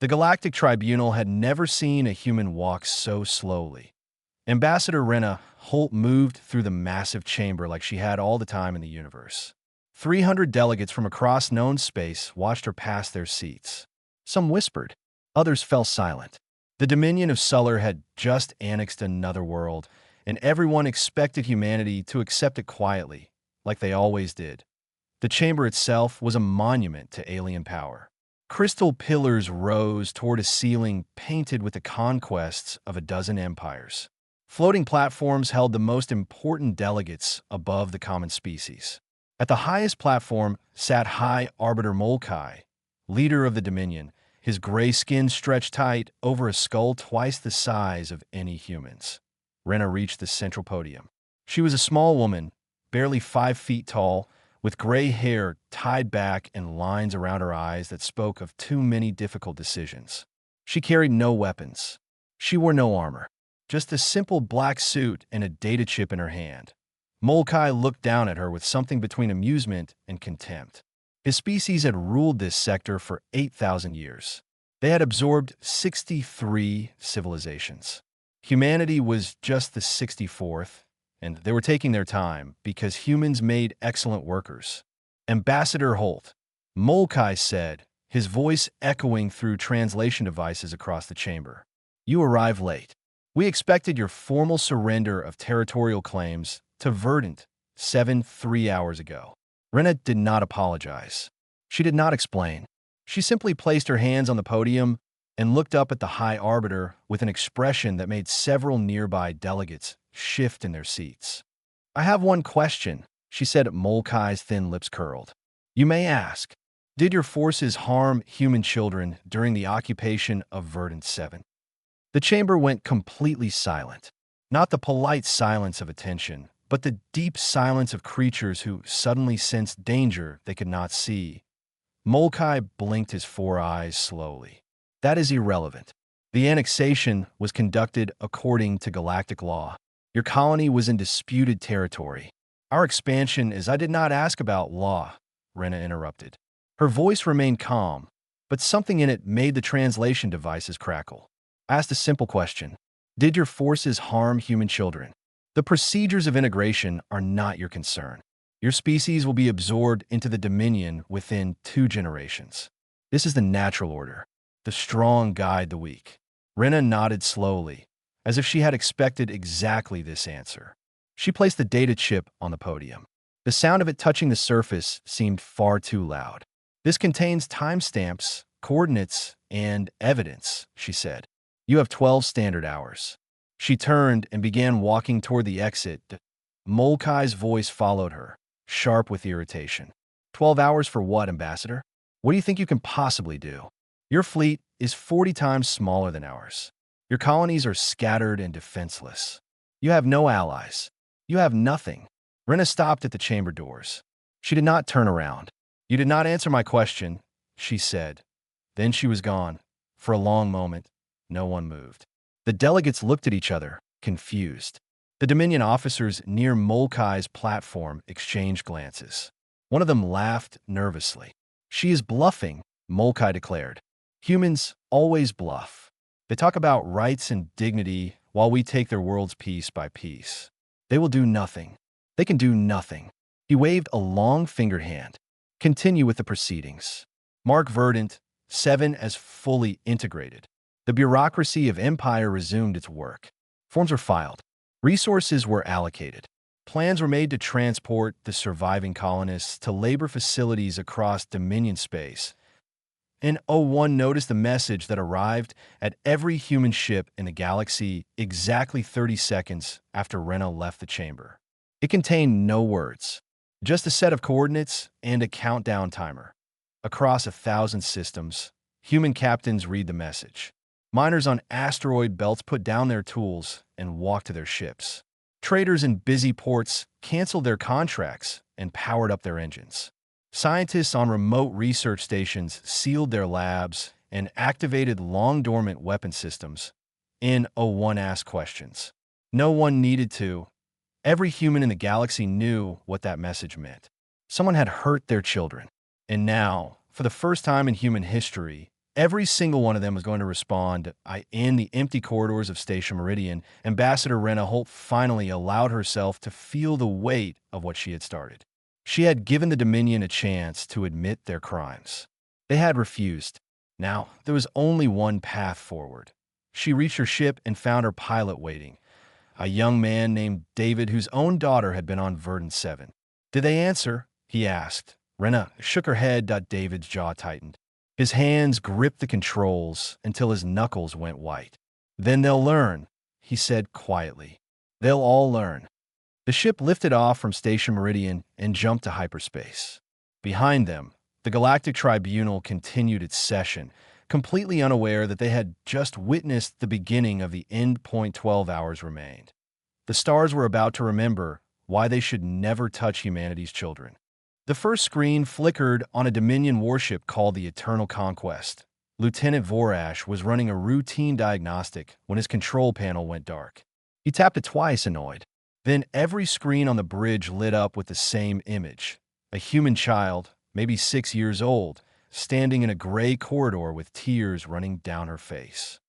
The Galactic Tribunal had never seen a human walk so slowly. Ambassador Rena Holt moved through the massive chamber like she had all the time in the universe. 300 delegates from across known space watched her pass their seats. Some whispered. Others fell silent. The Dominion of Suller had just annexed another world, and everyone expected humanity to accept it quietly, like they always did. The chamber itself was a monument to alien power. Crystal pillars rose toward a ceiling painted with the conquests of a dozen empires. Floating platforms held the most important delegates above the common species. At the highest platform sat High Arbiter Molkai, leader of the Dominion, his gray skin stretched tight over a skull twice the size of any human's. Rena reached the central podium. She was a small woman, barely 5 feet tall, with gray hair tied back and lines around her eyes that spoke of too many difficult decisions. She carried no weapons. She wore no armor, just a simple black suit and a data chip in her hand. Molkai looked down at her with something between amusement and contempt. His species had ruled this sector for 8,000 years. They had absorbed 63 civilizations. Humanity was just the 64th, and they were taking their time because humans made excellent workers. Ambassador Holt, Molkai said, his voice echoing through translation devices across the chamber. You arrived late. We expected your formal surrender of territorial claims to Verdant 3 hours ago. Rena did not apologize. She did not explain. She simply placed her hands on the podium and looked up at the High Arbiter with an expression that made several nearby delegates shift in their seats. I have one question, she said. Molkai's thin lips curled. You may ask, did your forces harm human children during the occupation of Verdant 7? The chamber went completely silent. Not the polite silence of attention, but the deep silence of creatures who suddenly sensed danger they could not see. Molkai blinked his 4 eyes slowly. That is irrelevant. The annexation was conducted according to galactic law. Your colony was in disputed territory. Our expansion is— I did not ask about law, Rena interrupted. Her voice remained calm, but something in it made the translation devices crackle. I asked a simple question. Did your forces harm human children? The procedures of integration are not your concern. Your species will be absorbed into the Dominion within 2 generations. This is the natural order. The strong guide the weak. Rena nodded slowly, as if she had expected exactly this answer. She placed the data chip on the podium. The sound of it touching the surface seemed far too loud. This contains timestamps, coordinates, and evidence, she said. You have 12 standard hours. She turned and began walking toward the exit. Molkai's voice followed her, sharp with irritation. 12 hours for what, Ambassador? What do you think you can possibly do? Your fleet is 40 times smaller than ours. Your colonies are scattered and defenseless. You have no allies. You have nothing. Rena stopped at the chamber doors. She did not turn around. You did not answer my question, she said. Then she was gone. For a long moment, no one moved. The delegates looked at each other, confused. The Dominion officers near Molkai's platform exchanged glances. One of them laughed nervously. She is bluffing, Molkai declared. Humans always bluff. They talk about rights and dignity while we take their worlds piece by piece. They will do nothing. They can do nothing. He waved a long-fingered hand. Continue with the proceedings. Mark Verdant 7 as fully integrated. The bureaucracy of Empire resumed its work. Forms were filed. Resources were allocated. Plans were made to transport the surviving colonists to labor facilities across Dominion space. And O1 noticed the message that arrived at every human ship in the galaxy exactly 30 seconds after Rena left the chamber. It contained no words, just a set of coordinates and a countdown timer. Across 1,000 systems, human captains read the message. Miners on asteroid belts put down their tools and walked to their ships. Traders in busy ports canceled their contracts and powered up their engines. Scientists on remote research stations sealed their labs and activated long-dormant weapon systems. N01 asked questions. No one needed to. Every human in the galaxy knew what that message meant. Someone had hurt their children. And now, for the first time in human history, Every single one of them was going to respond. In the empty corridors of Station Meridian, Ambassador Rena Holt finally allowed herself to feel the weight of what she had started. She had given the Dominion a chance to admit their crimes. They had refused. Now, there was only one path forward. She reached her ship and found her pilot waiting, a young man named David whose own daughter had been on Verdant 7. "Did they answer?" he asked. Rena shook her head. David's jaw tightened. His hands gripped the controls until his knuckles went white. "Then they'll learn," he said quietly. "They'll all learn." The ship lifted off from Station Meridian and jumped to hyperspace. Behind them, the Galactic Tribunal continued its session, completely unaware that they had just witnessed the beginning of the end point. 12 hours remained. The stars were about to remember why they should never touch humanity's children. The first screen flickered on a Dominion warship called the Eternal Conquest. Lieutenant Vorash was running a routine diagnostic when his control panel went dark. He tapped it twice, annoyed. Then every screen on the bridge lit up with the same image. A human child, maybe 6 years old, standing in a gray corridor with tears running down her face.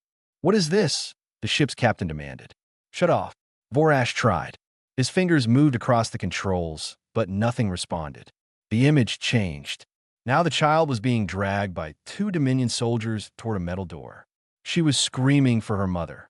"What is this?" the ship's captain demanded. "Shut off." Vorash tried. His fingers moved across the controls, but nothing responded. The image changed. Now the child was being dragged by 2 Dominion soldiers toward a metal door. She was screaming for her mother.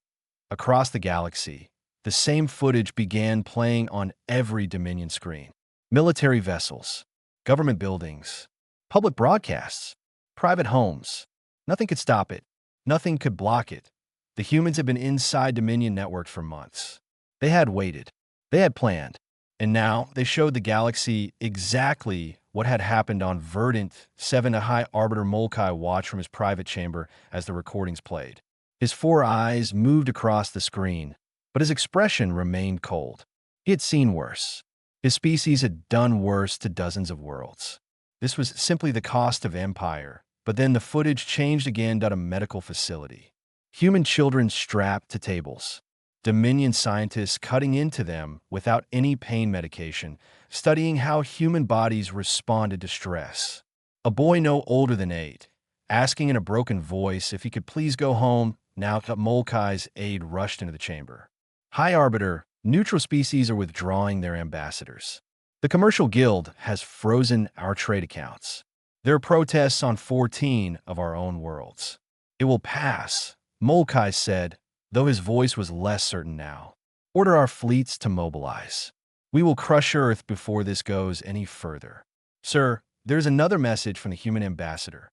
Across the galaxy, the same footage began playing on every Dominion screen. Military vessels, government buildings, public broadcasts, private homes. Nothing could stop it. Nothing could block it. The humans had been inside Dominion networks for months. They had waited. They had planned. And now they showed the galaxy exactly what had happened on Verdant 7. A High Arbiter Molkai watched from his private chamber as the recordings played. His 4 eyes moved across the screen, but his expression remained cold. He had seen worse. His species had done worse to dozens of worlds. This was simply the cost of empire. But then the footage changed again. A medical facility. Human children strapped to tables. Dominion scientists cutting into them without any pain medication, studying how human bodies responded to stress. A boy no older than 8, asking in a broken voice if he could please go home. Now Molkai's aide rushed into the chamber. "High Arbiter, neutral species are withdrawing their ambassadors. The Commercial Guild has frozen our trade accounts. There are protests on 14 of our own worlds. It will pass," Molkai said, though his voice was less certain now. "Order our fleets to mobilize. We will crush Earth before this goes any further." "Sir, there's another message from the human ambassador."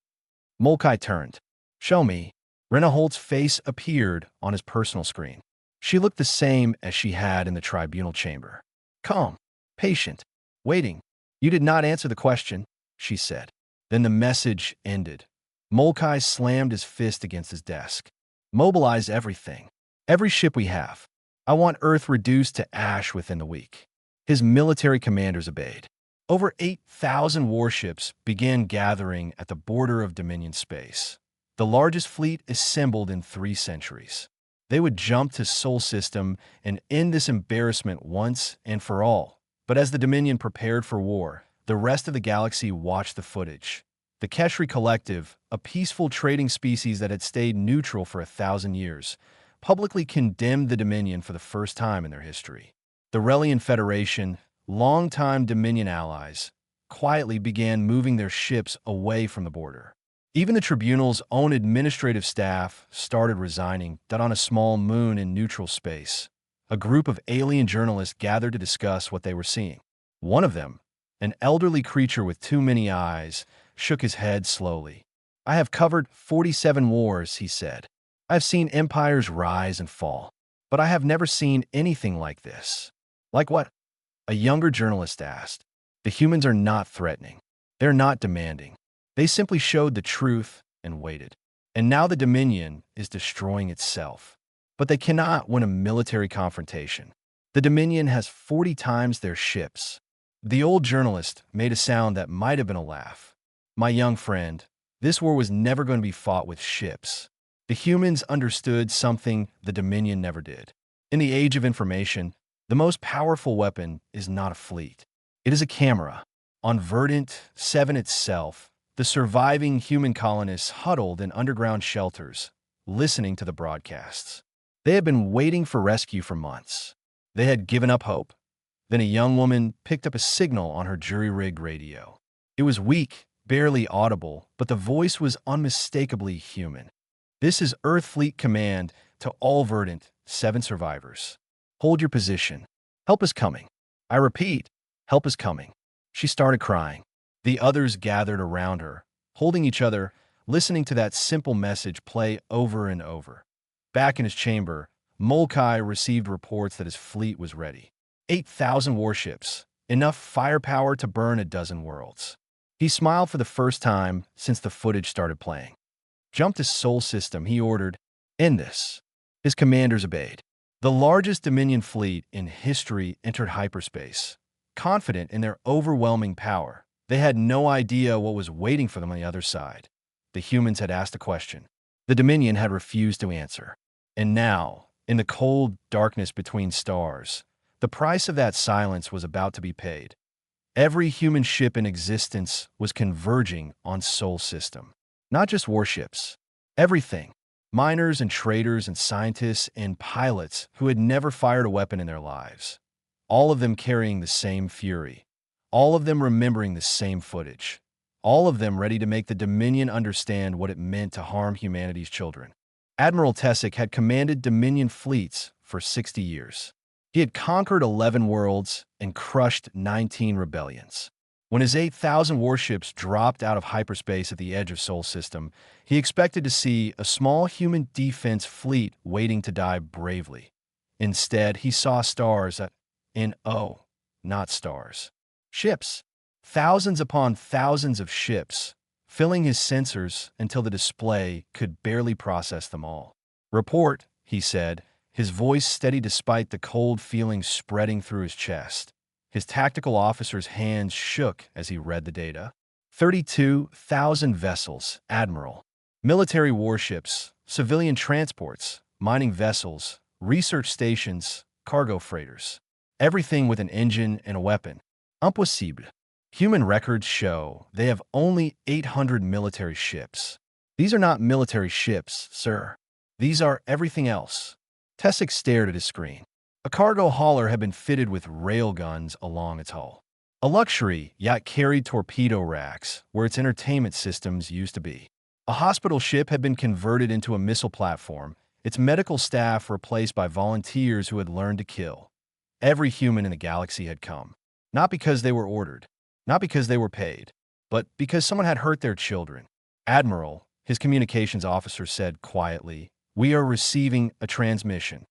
Molkai turned. "Show me." Rena Holt's face appeared on his personal screen. She looked the same as she had in the tribunal chamber. Calm, patient, waiting. "You did not answer the question," she said. Then the message ended. Molkai slammed his fist against his desk. "Mobilize everything. Every ship we have. I want Earth reduced to ash within the week." His military commanders obeyed. Over 8,000 warships began gathering at the border of Dominion space. The largest fleet assembled in 3 centuries. They would jump to Sol System and end this embarrassment once and for all. But as the Dominion prepared for war, the rest of the galaxy watched the footage. The Keshri Collective, a peaceful trading species that had stayed neutral for 1,000 years, publicly condemned the Dominion for the first time in their history. The Relian Federation, longtime Dominion allies, quietly began moving their ships away from the border. Even the Tribunal's own administrative staff started resigning. On a small moon in neutral space, a group of alien journalists gathered to discuss what they were seeing. One of them, an elderly creature with too many eyes, shook his head slowly. "I have covered 47 wars," he said. "I have seen empires rise and fall, but I have never seen anything like this." "Like what?" a younger journalist asked. "The humans are not threatening. They're not demanding. They simply showed the truth and waited. And now the Dominion is destroying itself. But they cannot win a military confrontation. The Dominion has 40 times their ships." The old journalist made a sound that might have been a laugh. "My young friend, this war was never going to be fought with ships. The humans understood something the Dominion never did. In the age of information, the most powerful weapon is not a fleet. It is a camera. On Verdant 7 itself, The surviving human colonists huddled in underground shelters, listening to the broadcasts. They had been waiting for rescue for months. They had given up hope. Then a young woman picked up a signal on her jury-rigged radio. It was weak, barely audible, but the voice was unmistakably human. "This is Earth Fleet Command to all Verdant, 7 survivors. Hold your position. Help is coming. I repeat, help is coming." She started crying. The others gathered around her, holding each other, listening to that simple message play over and over. Back in his chamber, Molkai received reports that his fleet was ready. 8,000 warships, enough firepower to burn a dozen worlds. He smiled for the first time since the footage started playing. "Jump to Sol System," he ordered. "End this." His commanders obeyed. The largest Dominion fleet in history entered hyperspace. Confident in their overwhelming power, they had no idea what was waiting for them on the other side. The humans had asked a question. The Dominion had refused to answer. And now, in the cold darkness between stars, the price of that silence was about to be paid. Every human ship in existence was converging on Sol System. Not just warships. Everything. Miners and traders and scientists and pilots who had never fired a weapon in their lives. All of them carrying the same fury. All of them remembering the same footage. All of them ready to make the Dominion understand what it meant to harm humanity's children. Admiral Tessic had commanded Dominion fleets for 60 years. He had conquered 11 worlds and crushed 19 rebellions. When his 8,000 warships dropped out of hyperspace at the edge of Sol System, he expected to see a small human defense fleet waiting to die bravely. Instead, he saw stars not stars. Ships. Thousands upon thousands of ships, filling his sensors until the display could barely process them all. "Report," he said, his voice steady despite the cold feeling spreading through his chest. His tactical officer's hands shook as he read the data. 32,000 vessels, Admiral. Military warships, civilian transports, mining vessels, research stations, cargo freighters. Everything with an engine and a weapon. Impossible. Human records show they have only 800 military ships. These are not military ships, sir. These are everything else. Tessic stared at his screen. A cargo hauler had been fitted with railguns along its hull. A luxury yacht carried torpedo racks where its entertainment systems used to be. A hospital ship had been converted into a missile platform, its medical staff replaced by volunteers who had learned to kill. Every human in the galaxy had come. Not because they were ordered, not because they were paid, but because someone had hurt their children. "Admiral," his communications officer said quietly, "we are receiving a transmission."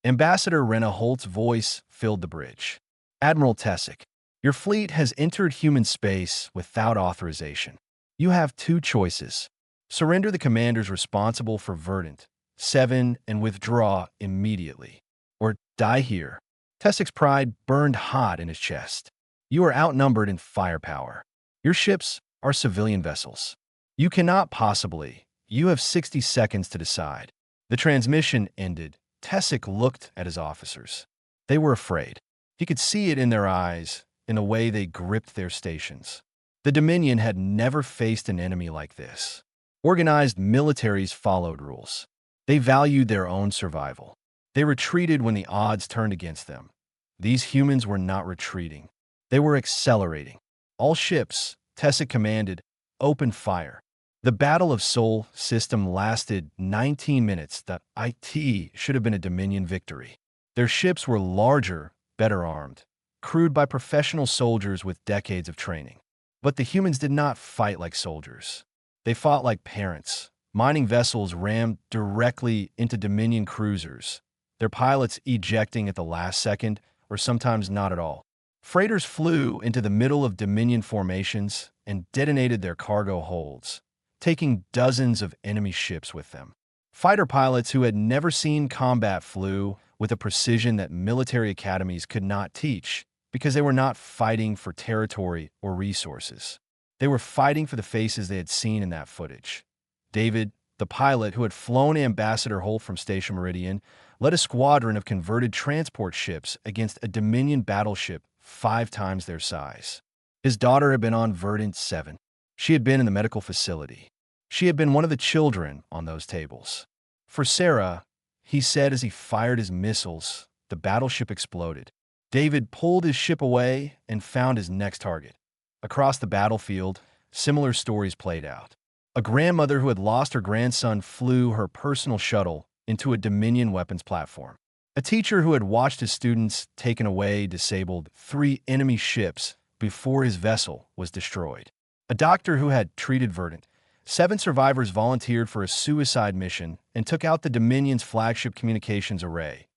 Ambassador Rena Holt's voice filled the bridge. "Admiral Tessic, your fleet has entered human space without authorization. You have 2 choices. Surrender the commanders responsible for Verdant 7 and withdraw immediately. Or die here." Tessic's pride burned hot in his chest. "You are outnumbered in firepower. Your ships are civilian vessels. You cannot possibly. You have 60 seconds to decide." The transmission ended. Tessic looked at his officers. They were afraid. He could see it in their eyes, in the way they gripped their stations. The Dominion had never faced an enemy like this. Organized militaries followed rules. They valued their own survival. They retreated when the odds turned against them. These humans were not retreating. They were accelerating. All ships, Tessic commanded, opened fire. The Battle of Sol System lasted 19 minutes. The IT should have been a Dominion victory. Their ships were larger, better armed, crewed by professional soldiers with decades of training. But the humans did not fight like soldiers. They fought like parents. Mining vessels rammed directly into Dominion cruisers, their pilots ejecting at the last second, or sometimes not at all. Freighters flew into the middle of Dominion formations and detonated their cargo holds, taking dozens of enemy ships with them. Fighter pilots who had never seen combat flew with a precision that military academies could not teach because they were not fighting for territory or resources. They were fighting for the faces they had seen in that footage. David, the pilot who had flown Ambassador Holt from Station Meridian, led a squadron of converted transport ships against a Dominion battleship 5 times their size. His daughter had been on Verdant 7. She had been in the medical facility. She had been one of the children on those tables. For Sarah, he said as he fired his missiles, the battleship exploded. David pulled his ship away and found his next target. Across the battlefield, similar stories played out. A grandmother who had lost her grandson flew her personal shuttle into a Dominion weapons platform. A teacher who had watched his students taken away disabled 3 enemy ships before his vessel was destroyed. A doctor who had treated Verdant. 7 survivors volunteered for a suicide mission and took out the Dominion's flagship communications array.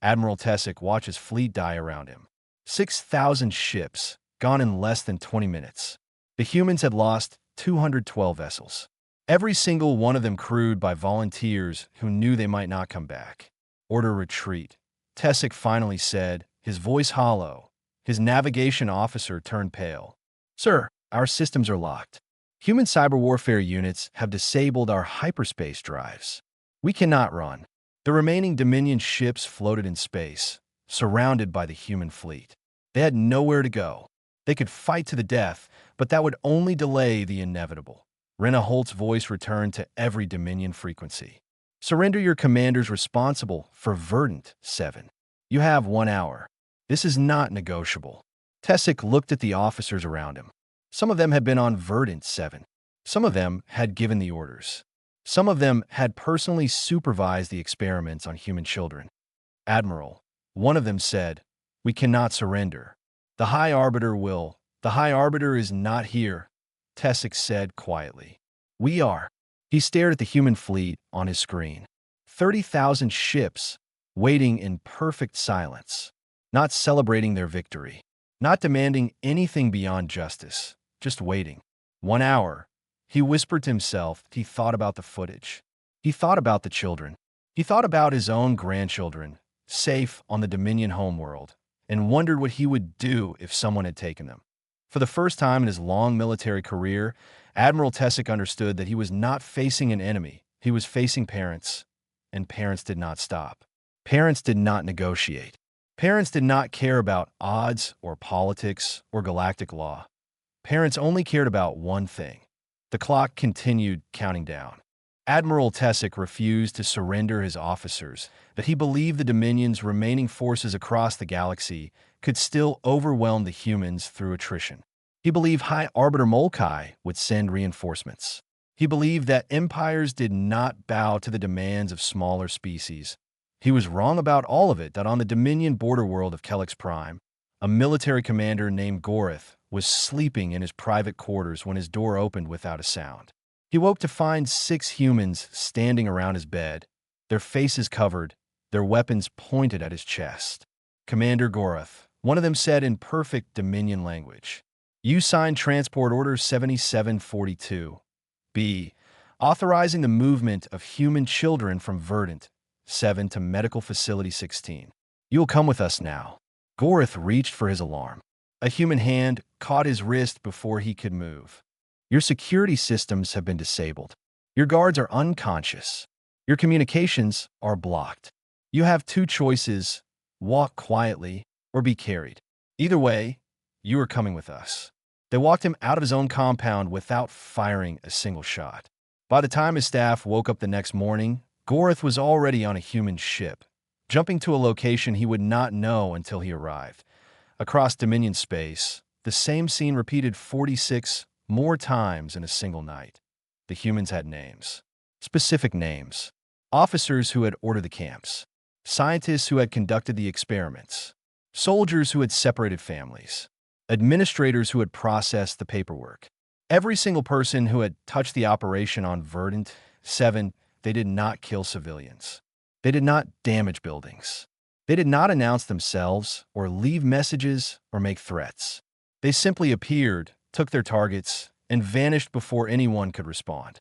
Admiral Tessick watched his fleet die around him. 6,000 ships, gone in less than 20 minutes. The humans had lost 212 vessels. Every single one of them crewed by volunteers who knew they might not come back. Order retreat, Tessick finally said, his voice hollow. His navigation officer turned pale. Sir, our systems are locked. Human cyber warfare units have disabled our hyperspace drives. We cannot run. The remaining Dominion ships floated in space, surrounded by the human fleet. They had nowhere to go. They could fight to the death, but that would only delay the inevitable. Rena Holt's voice returned to every Dominion frequency. Surrender your commanders responsible for Verdant 7. You have 1 hour. This is not negotiable. Tessick looked at the officers around him. Some of them had been on Verdant 7. Some of them had given the orders. Some of them had personally supervised the experiments on human children. Admiral, one of them said, we cannot surrender. The High Arbiter will. The High Arbiter is not here, Tessick said quietly. We are. He stared at the human fleet on his screen. 30,000 ships, waiting in perfect silence, not celebrating their victory, not demanding anything beyond justice, just waiting. 1 hour. He whispered to himself. He thought about the footage. He thought about the children. He thought about his own grandchildren, safe on the Dominion homeworld, and wondered what he would do if someone had taken them. For the first time in his long military career, Admiral Tessick understood that he was not facing an enemy. He was facing parents, and parents did not stop. Parents did not negotiate. Parents did not care about odds or politics or galactic law. Parents only cared about one thing. The clock continued counting down. Admiral Tessick refused to surrender his officers, but he believed the Dominion's remaining forces across the galaxy could still overwhelm the humans through attrition. He believed High Arbiter Molkai would send reinforcements. He believed that empires did not bow to the demands of smaller species. He was wrong about all of it, that on the Dominion border world of Kelix Prime, a military commander named Gorith was sleeping in his private quarters when his door opened without a sound. He woke to find 6 humans standing around his bed, their faces covered, their weapons pointed at his chest. Commander Gorith, one of them said in perfect Dominion language, you signed Transport Order 7742, B, authorizing the movement of human children from Verdant 7 to Medical Facility 16. You will come with us now. Gorith reached for his alarm. A human hand caught his wrist before he could move. Your security systems have been disabled. Your guards are unconscious. Your communications are blocked. You have 2 choices, walk quietly or be carried. Either way, you are coming with us. They walked him out of his own compound without firing a single shot. By the time his staff woke up the next morning, Gorith was already on a human ship, jumping to a location he would not know until he arrived. Across Dominion space, the same scene repeated 46 more times in a single night. The humans had names. Specific names. Officers who had ordered the camps. Scientists who had conducted the experiments. Soldiers who had separated families. Administrators who had processed the paperwork. Every single person who had touched the operation on Verdant 7, they did not kill civilians. They did not damage buildings. They did not announce themselves or leave messages or make threats. They simply appeared, took their targets, and vanished before anyone could respond.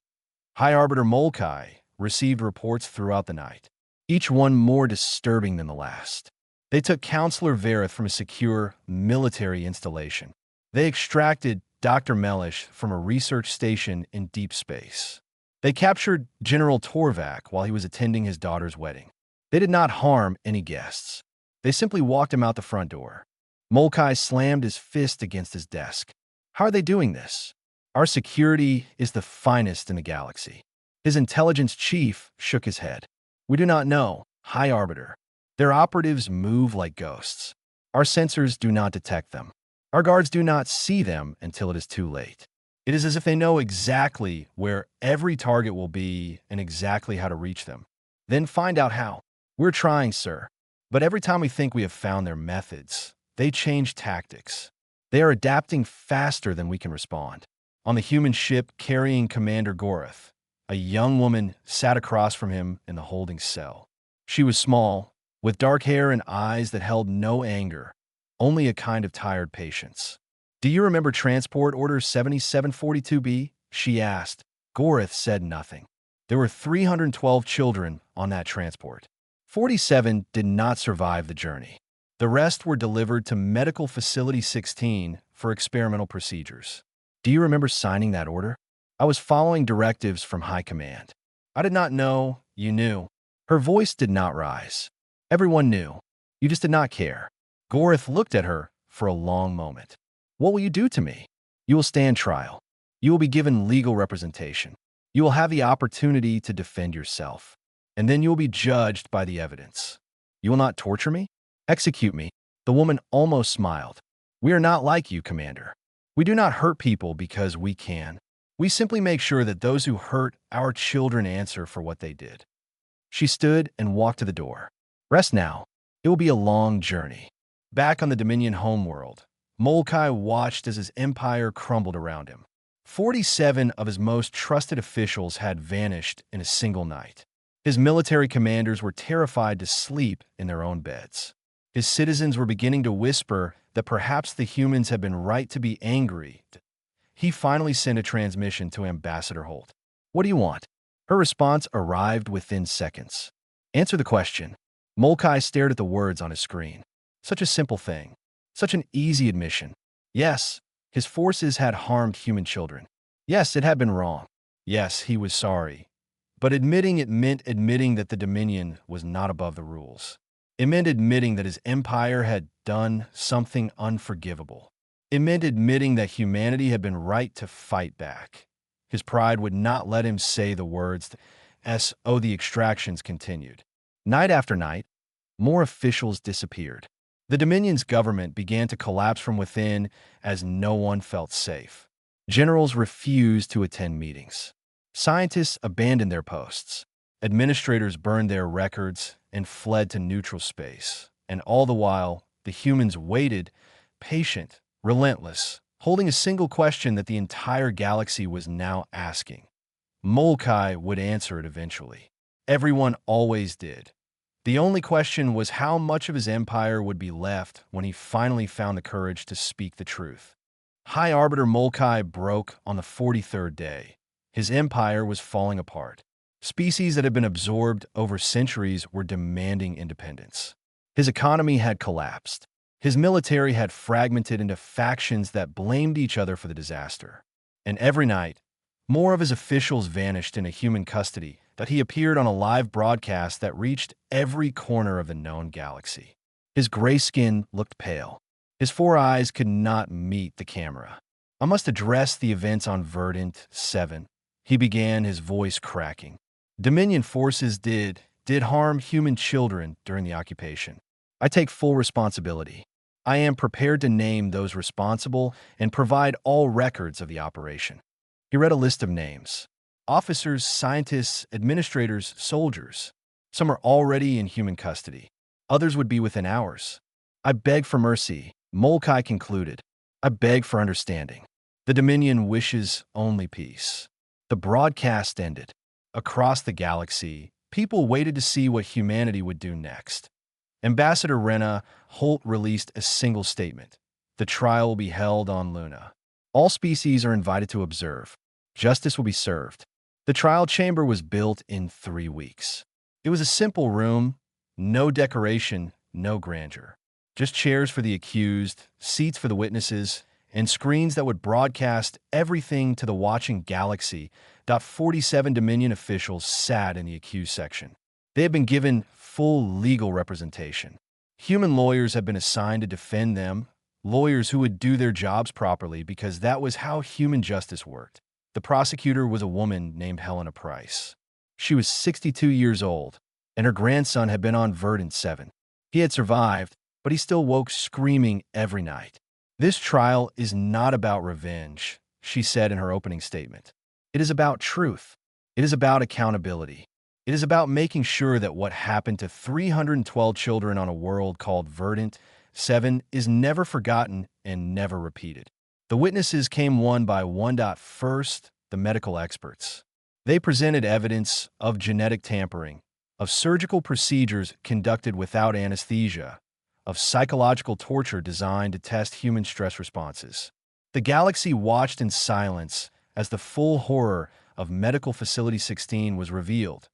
High Arbiter Molkai received reports throughout the night, each one more disturbing than the last. They took Counselor Verith from a secure military installation. They extracted Dr. Mellish from a research station in deep space. They captured General Torvak while he was attending his daughter's wedding. They did not harm any guests. They simply walked him out the front door. Molkai slammed his fist against his desk. How are they doing this? Our security is the finest in the galaxy. His intelligence chief shook his head. We do not know, High Arbiter. Their operatives move like ghosts. Our sensors do not detect them. Our guards do not see them until it is too late. It is as if they know exactly where every target will be and exactly how to reach them. Then find out how. We're trying, sir. But every time we think we have found their methods, they change tactics. They are adapting faster than we can respond. On the human ship carrying Commander Gorath, a young woman sat across from him in the holding cell. She was small, with dark hair and eyes that held no anger, only a kind of tired patience. Do you remember Transport Order 7742B? She asked. Gorath said nothing. There were 312 children on that transport. 47 did not survive the journey. The rest were delivered to Medical Facility 16 for experimental procedures. Do you remember signing that order? I was following directives from High Command. I did not know you knew. Her voice did not rise. Everyone knew. You just did not care. Gorath looked at her for a long moment. What will you do to me? You will stand trial. You will be given legal representation. You will have the opportunity to defend yourself. And then you will be judged by the evidence. You will not torture me? Execute me. The woman almost smiled. We are not like you, Commander. We do not hurt people because we can. We simply make sure that those who hurt our children answer for what they did. She stood and walked to the door. Rest now. It will be a long journey. Back on the Dominion homeworld, Molkai watched as his empire crumbled around him. 47 of his most trusted officials had vanished in a single night. His military commanders were terrified to sleep in their own beds. His citizens were beginning to whisper that perhaps the humans had been right to be angry. He finally sent a transmission to Ambassador Holt. What do you want? Her response arrived within seconds. Answer the question. Molkai stared at the words on his screen. Such a simple thing. Such an easy admission. Yes, his forces had harmed human children. Yes, it had been wrong. Yes, he was sorry. But admitting it meant admitting that the Dominion was not above the rules. It meant admitting that his empire had done something unforgivable. It meant admitting that humanity had been right to fight back. His pride would not let him say the words S.O. The extractions continued. Night after night, more officials disappeared. The Dominion's government began to collapse from within as no one felt safe. Generals refused to attend meetings. Scientists abandoned their posts. Administrators burned their records and fled to neutral space. And all the while, the humans waited, patient, relentless, holding a single question that the entire galaxy was now asking. Molkai would answer it eventually. Everyone always did. The only question was how much of his empire would be left when he finally found the courage to speak the truth. High Arbiter Molkai broke on the 43rd day. His empire was falling apart. Species that had been absorbed over centuries were demanding independence. His economy had collapsed. His military had fragmented into factions that blamed each other for the disaster. And every night, more of his officials vanished in a human custody, that he appeared on a live broadcast that reached every corner of the known galaxy. His gray skin looked pale. His 4 eyes could not meet the camera. I must address the events on Verdant 7. He began, his voice cracking. Dominion forces did harm human children during the occupation. I take full responsibility. I am prepared to name those responsible and provide all records of the operation. He read a list of names. Officers, scientists, administrators, soldiers. Some are already in human custody. Others would be within hours. I beg for mercy, Molkai concluded. I beg for understanding. The Dominion wishes only peace. The broadcast ended. Across the galaxy, people waited to see what humanity would do next. Ambassador Rena Holt released a single statement. The trial will be held on Luna. All species are invited to observe. Justice will be served. The trial chamber was built in 3 weeks. It was a simple room, no decoration, no grandeur. Just chairs for the accused, seats for the witnesses, and screens that would broadcast everything to the watching galaxy. 47 Dominion officials sat in the accused section. They had been given full legal representation. Human lawyers had been assigned to defend them, lawyers who would do their jobs properly because that was how human justice worked. The prosecutor was a woman named Helena Price. She was 62 years old, and her grandson had been on Verdant 7. He had survived, but he still woke screaming every night. "This trial is not about revenge," she said in her opening statement. "It is about truth. It is about accountability. It is about making sure that what happened to 312 children on a world called Verdant 7 is never forgotten and never repeated." The witnesses came one by one. First, the medical experts. They presented evidence of genetic tampering, of surgical procedures conducted without anesthesia, of psychological torture designed to test human stress responses. The galaxy watched in silence as the full horror of Medical Facility 16 was revealed.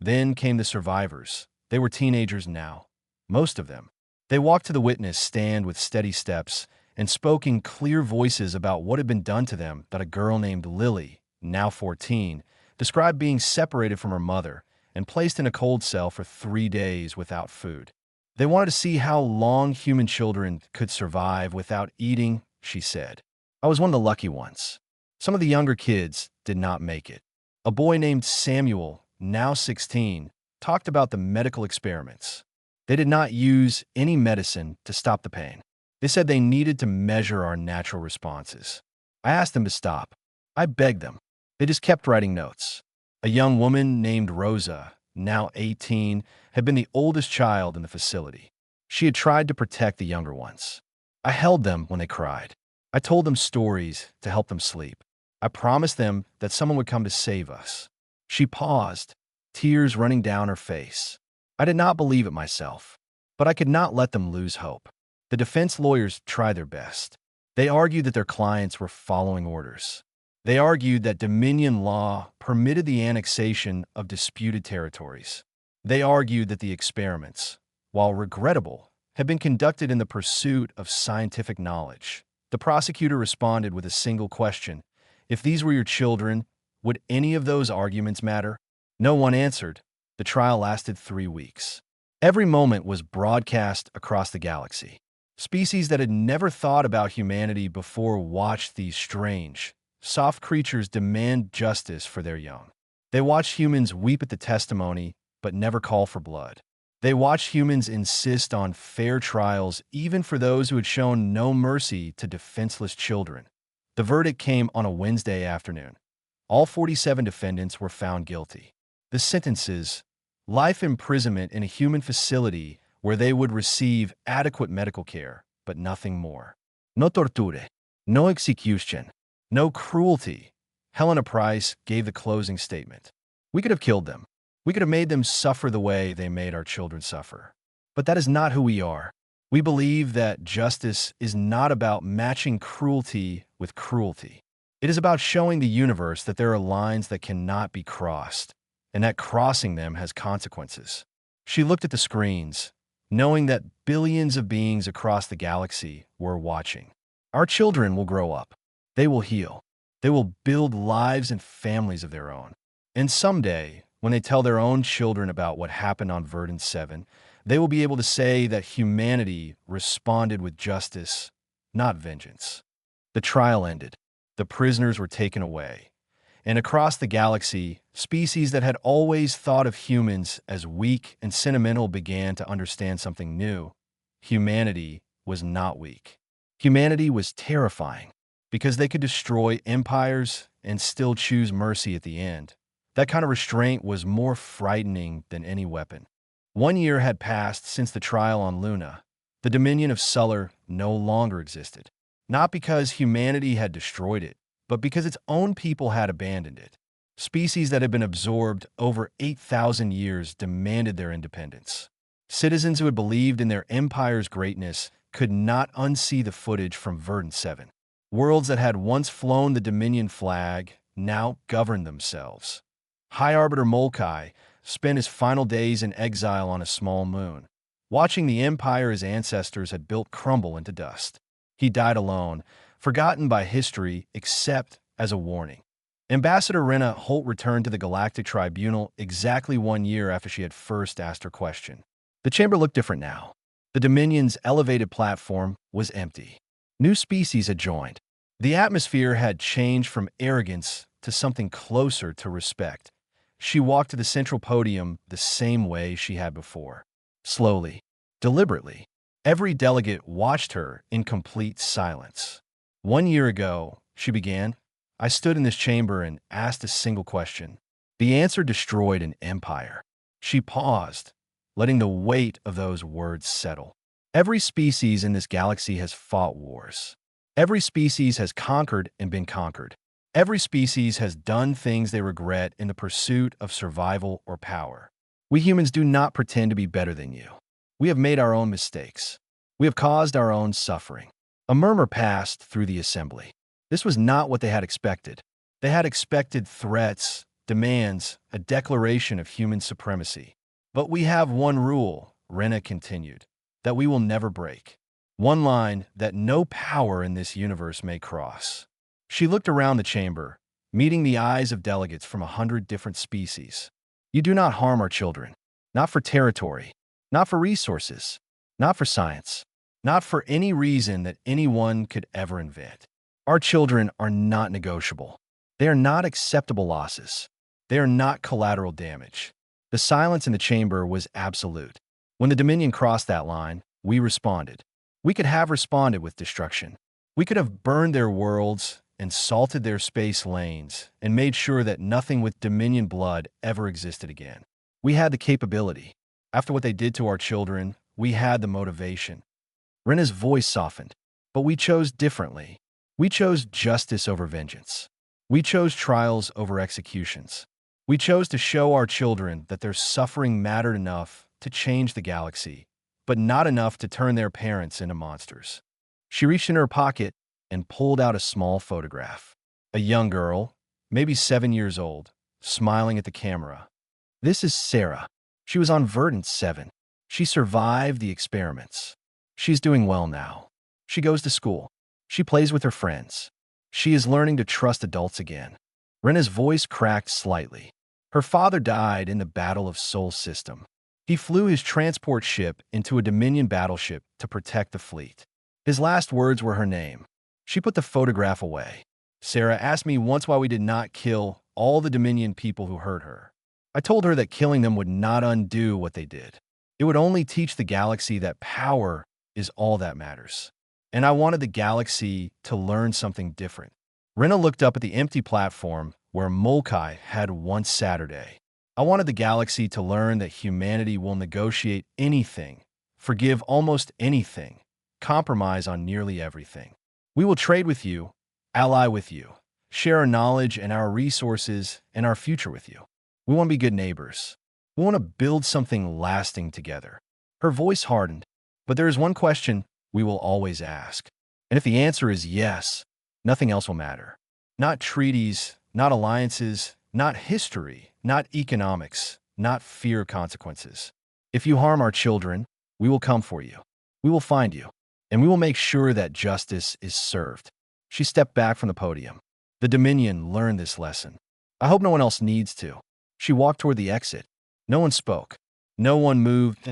Then came the survivors. They were teenagers now, most of them. They walked to the witness stand with steady steps and spoke in clear voices about what had been done to them. That a girl named Lily, now 14, described being separated from her mother and placed in a cold cell for 3 days without food. They wanted to see how long human children could survive without eating, she said. "I was one of the lucky ones. Some of the younger kids did not make it." A boy named Samuel, now 16, talked about the medical experiments. They did not use any medicine to stop the pain. They said they needed to measure our natural responses. I asked them to stop. I begged them. They just kept writing notes. A young woman named Rosa, now 18, had been the oldest child in the facility. She had tried to protect the younger ones. I held them when they cried. I told them stories to help them sleep. I promised them that someone would come to save us. She paused, tears running down her face. I did not believe it myself, but I could not let them lose hope. The defense lawyers tried their best. They argued that their clients were following orders. They argued that Dominion law permitted the annexation of disputed territories. They argued that the experiments, while regrettable, had been conducted in the pursuit of scientific knowledge. The prosecutor responded with a single question: "If these were your children, would any of those arguments matter?" No one answered. The trial lasted 3 weeks. Every moment was broadcast across the galaxy. Species that had never thought about humanity before watched these strange, soft creatures demand justice for their young. They watched humans weep at the testimony, but never call for blood. They watched humans insist on fair trials even for those who had shown no mercy to defenseless children. The verdict came on a Wednesday afternoon. All 47 defendants were found guilty. The sentences: life imprisonment in a human facility where they would receive adequate medical care, but nothing more. No torture, no execution, no cruelty. Helena Price gave the closing statement. "We could have killed them. We could have made them suffer the way they made our children suffer. But that is not who we are. We believe that justice is not about matching cruelty with cruelty. It is about showing the universe that there are lines that cannot be crossed, and that crossing them has consequences." She looked at the screens, knowing that billions of beings across the galaxy were watching. Our children will grow up. They will heal. They will build lives and families of their own. And someday, when they tell their own children about what happened on Verdant 7, they will be able to say that humanity responded with justice, not vengeance. The trial ended. The prisoners were taken away. And across the galaxy, species that had always thought of humans as weak and sentimental began to understand something new. Humanity was not weak. Humanity was terrifying, because they could destroy empires and still choose mercy at the end. That kind of restraint was more frightening than any weapon. 1 year had passed since the trial on Luna. The Dominion of Suller no longer existed. Not because humanity had destroyed it, but because its own people had abandoned it. Species that had been absorbed over 8,000 years demanded their independence. Citizens who had believed in their empire's greatness could not unsee the footage from Verdant 7. Worlds that had once flown the Dominion flag now governed themselves. High Arbiter Molkai spent his final days in exile on a small moon, watching the empire his ancestors had built crumble into dust. He died alone, forgotten by history except as a warning. Ambassador Rena Holt returned to the Galactic Tribunal exactly 1 year after she had first asked her question. The chamber looked different now. The Dominion's elevated platform was empty. New species had joined. The atmosphere had changed from arrogance to something closer to respect. She walked to the central podium the same way she had before. Slowly, deliberately. Every delegate watched her in complete silence. 1 year ago, she began, I stood in this chamber and asked a single question. The answer destroyed an empire. She paused, letting the weight of those words settle. Every species in this galaxy has fought wars. Every species has conquered and been conquered. Every species has done things they regret in the pursuit of survival or power. We humans do not pretend to be better than you. We have made our own mistakes. We have caused our own suffering. A murmur passed through the assembly. This was not what they had expected. They had expected threats, demands, a declaration of human supremacy. But we have one rule, Rena continued, that we will never break. One line that no power in this universe may cross. She looked around the chamber, meeting the eyes of delegates from 100 different species. You do not harm our children. Not for territory. Not for resources. Not for science. Not for any reason that anyone could ever invent. Our children are not negotiable. They are not acceptable losses. They are not collateral damage. The silence in the chamber was absolute. When the Dominion crossed that line, we responded. We could have responded with destruction. We could have burned their worlds and salted their space lanes and made sure that nothing with Dominion blood ever existed again. We had the capability. After what they did to our children, we had the motivation. Rena's voice softened, but we chose differently. We chose justice over vengeance. We chose trials over executions. We chose to show our children that their suffering mattered enough to change the galaxy, but not enough to turn their parents into monsters. She reached in her pocket and pulled out a small photograph. A young girl, maybe 7 years old, smiling at the camera. This is Sarah. She was on Verdant 7. She survived the experiments. She's doing well now. She goes to school. She plays with her friends. She is learning to trust adults again. Rena's voice cracked slightly. Her father died in the Battle of Sol System. He flew his transport ship into a Dominion battleship to protect the fleet. His last words were her name. She put the photograph away. Sarah asked me once why we did not kill all the Dominion people who hurt her. I told her that killing them would not undo what they did. It would only teach the galaxy that power is all that matters. And I wanted the galaxy to learn something different. Rena looked up at the empty platform where Molkai had once Saturday. I wanted the galaxy to learn that humanity will negotiate anything, forgive almost anything, compromise on nearly everything. We will trade with you, ally with you, share our knowledge and our resources and our future with you. We want to be good neighbors. We want to build something lasting together. Her voice hardened, but there is one question we will always ask. And if the answer is yes, nothing else will matter. Not treaties, not alliances, not history, not economics, not fear consequences. If you harm our children, we will come for you. We will find you. And we will make sure that justice is served. She stepped back from the podium. The Dominion learned this lesson. I hope no one else needs to. She walked toward the exit. No one spoke. No one moved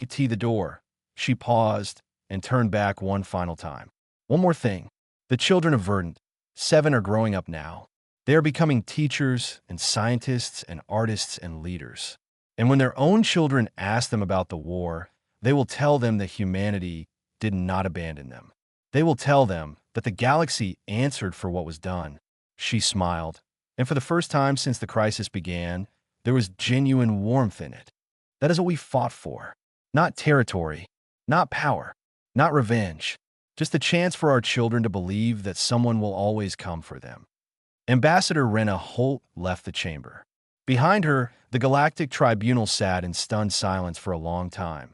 to the door. She paused and turned back one final time. One more thing. The children of Verdant, 7, are growing up now. They are becoming teachers and scientists and artists and leaders. And when their own children ask them about the war, they will tell them that humanity did not abandon them. They will tell them that the galaxy answered for what was done. She smiled, and for the first time since the crisis began, there was genuine warmth in it. That is what we fought for. Not territory, not power, not revenge. Just the chance for our children to believe that someone will always come for them. Ambassador Rena Holt left the chamber. Behind her, the Galactic Tribunal sat in stunned silence for a long time.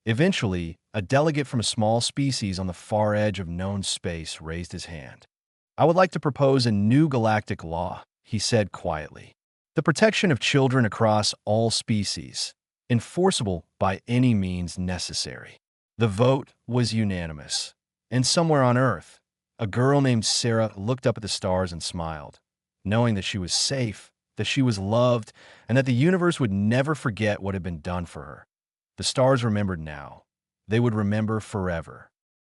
Eventually, a delegate from a small species on the far edge of known space raised his hand. I would like to propose a new galactic law, he said quietly. The protection of children across all species, enforceable by any means necessary. The vote was unanimous. And somewhere on Earth, a girl named Sarah looked up at the stars and smiled, knowing that she was safe, that she was loved, and that the universe would never forget what had been done for her. The stars remembered now. They would remember forever.